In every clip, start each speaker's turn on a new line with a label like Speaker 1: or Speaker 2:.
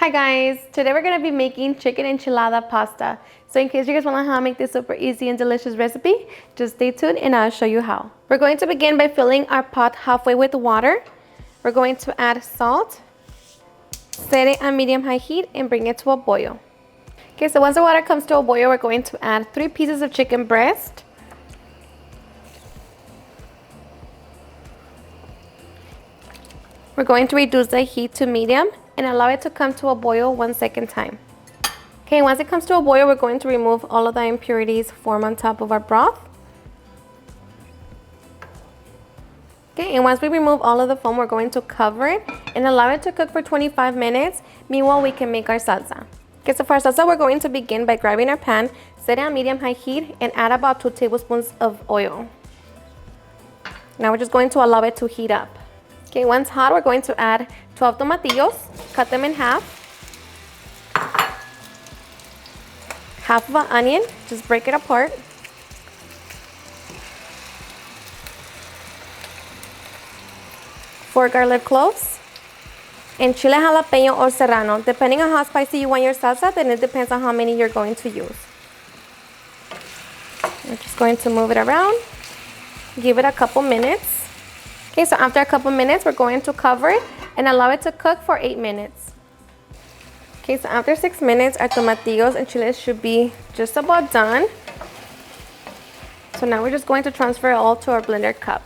Speaker 1: Hi guys, today we're going to be making chicken enchilada pasta. So in case you guys want to know how to make this super easy and delicious recipe, just stay tuned and I'll show you how. We're going to begin by filling our pot halfway with water. We're going to add salt, set it on medium-high heat and bring it to a boil. Okay, so once the water comes to a boil, we're going to add 3 pieces of chicken breast. We're going to reduce the heat to medium and allow it to come to a boil 1 second time. Okay, once it comes to a boil, we're going to remove all of the impurities formed on top of our broth. Okay, and once we remove all of the foam, we're going to cover it and allow it to cook for 25 minutes. Meanwhile, we can make our salsa. Okay, so for our salsa, we're going to begin by grabbing our pan, set it on medium-high heat, and add about 2 tablespoons of oil. Now we're just going to allow it to heat up. Okay, once hot, we're going to add 12 tomatillos, cut them in half. Half of an onion, just break it apart. 4 garlic cloves. And chile jalapeño or serrano. Depending on how spicy you want your salsa, then it depends on how many you're going to use. I'm just going to move it around. Give it a couple minutes. Okay, so after a couple minutes, we're going to cover it and allow it to cook for 8 minutes. Okay, so after 6 minutes, our tomatillos and chiles should be just about done. So now we're just going to transfer it all to our blender cup.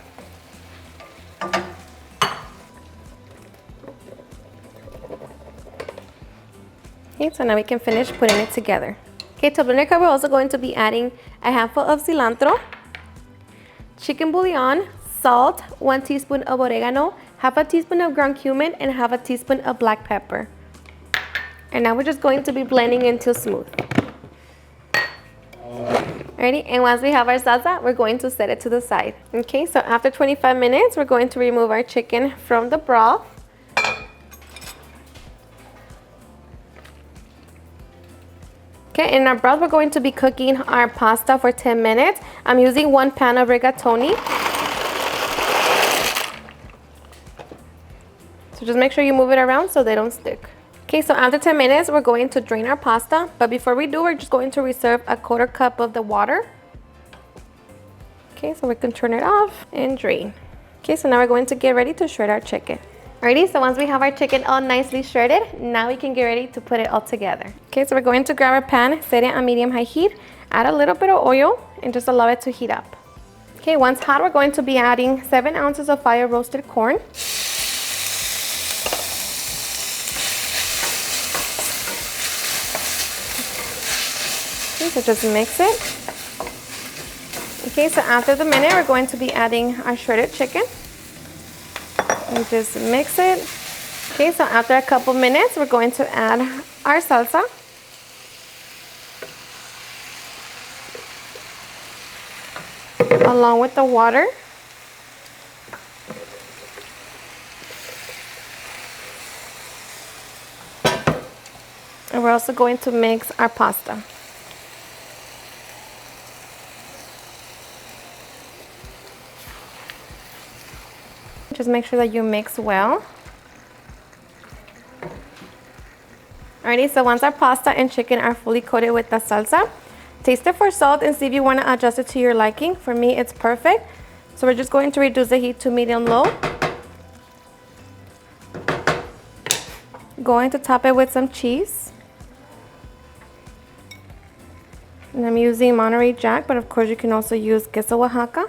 Speaker 1: Okay, so now we can finish putting it together. Okay, to blender cup, we're also going to be adding a handful of cilantro, chicken bouillon, salt, 1 teaspoon of oregano, half a teaspoon of ground cumin, and half a teaspoon of black pepper. And now we're just going to be blending until smooth. Alrighty, and once we have our salsa, we're going to set it to the side. Okay, so after 25 minutes, we're going to remove our chicken from the broth. Okay, in our broth, we're going to be cooking our pasta for 10 minutes. I'm using 1 pan of rigatoni. So just make sure you move it around so they don't stick. Okay, so after 10 minutes, we're going to drain our pasta. But before we do, we're just going to reserve a 1/4 cup of the water. Okay, so we can turn it off and drain. Okay, so now we're going to get ready to shred our chicken. Alrighty, so once we have our chicken all nicely shredded, now we can get ready to put it all together. Okay, so we're going to grab our pan, set it on medium-high heat, add a little bit of oil, and just allow it to heat up. Okay, once hot, we're going to be adding 7 ounces of fire-roasted corn. Okay, so just mix it. Okay, so after the minute, we're going to be adding our shredded chicken. And just mix it. Okay, so after a couple minutes, we're going to add our salsa. Along with the water. And we're also going to mix our pasta. Just make sure that you mix well. Alrighty, so once our pasta and chicken are fully coated with the salsa, taste it for salt and see if you want to adjust it to your liking. For me, it's perfect. So we're just going to reduce the heat to medium-low. Going to top it with some cheese. And I'm using Monterey Jack, but of course you can also use queso Oaxaca.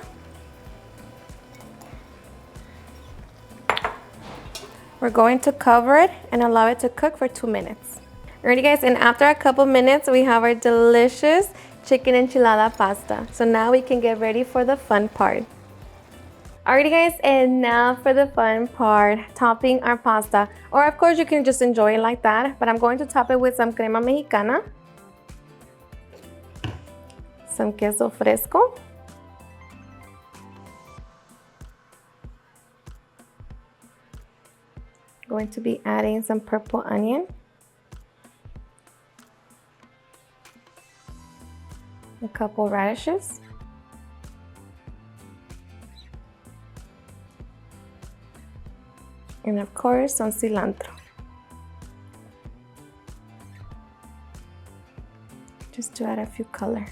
Speaker 1: We're going to cover it and allow it to cook for 2 minutes. Alrighty guys, and after a couple minutes, we have our delicious chicken enchilada pasta. So now we can get ready for the fun part. Alrighty guys, and now for the fun part, topping our pasta. Or of course you can just enjoy it like that, but I'm going to top it with some crema mexicana, some queso fresco, going to be adding some purple onion, a couple radishes, and of course some cilantro. just to add a few color.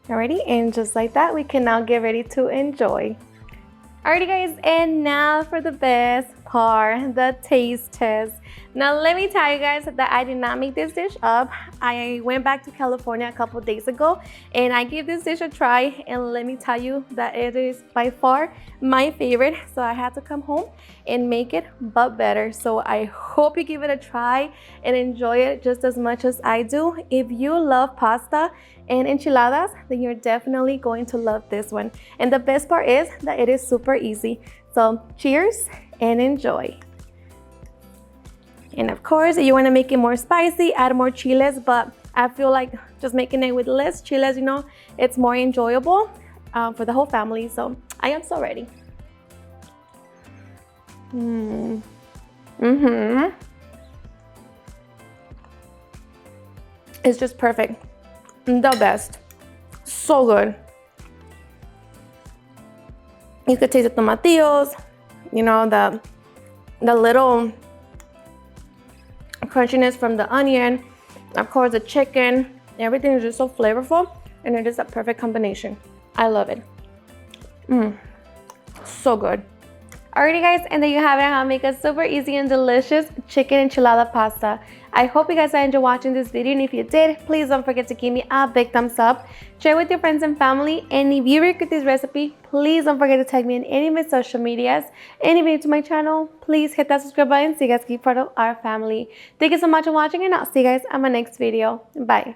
Speaker 1: Alrighty, and just like that, we can now get ready to enjoy. Alrighty guys, and now for the best part, the taste test. Now let me tell you guys that I did not make this dish up. I went back to California a couple days ago and I gave this dish a try, and let me tell you that it is by far my favorite. So I had to come home and make it but better. So I hope you give it a try and enjoy it just as much as I do. If you love pasta and enchiladas, then you're definitely going to love this one. And the best part is that it is super easy. So cheers and enjoy. And of course, if you want to make it more spicy, add more chiles, but I feel like just making it with less chiles, you know, it's more enjoyable for the whole family. So I am so ready. It's just perfect. The best. So good. You could taste the tomatillos, you know, the little crunchiness from the onion, of course the chicken. Everything is just so flavorful, and it is a perfect combination. I love it. So good. Alrighty guys, and there you have it, how to make a super easy and delicious chicken enchilada pasta. I hope you guys enjoyed watching this video, and if you did, please don't forget to give me a big thumbs up, share with your friends and family, and if you regret this recipe, please don't forget to tag me in any of my social medias. And if you're new to my channel, please hit that subscribe button so you guys keep part of our family. Thank you so much for watching, and I'll see you guys on my next video. Bye.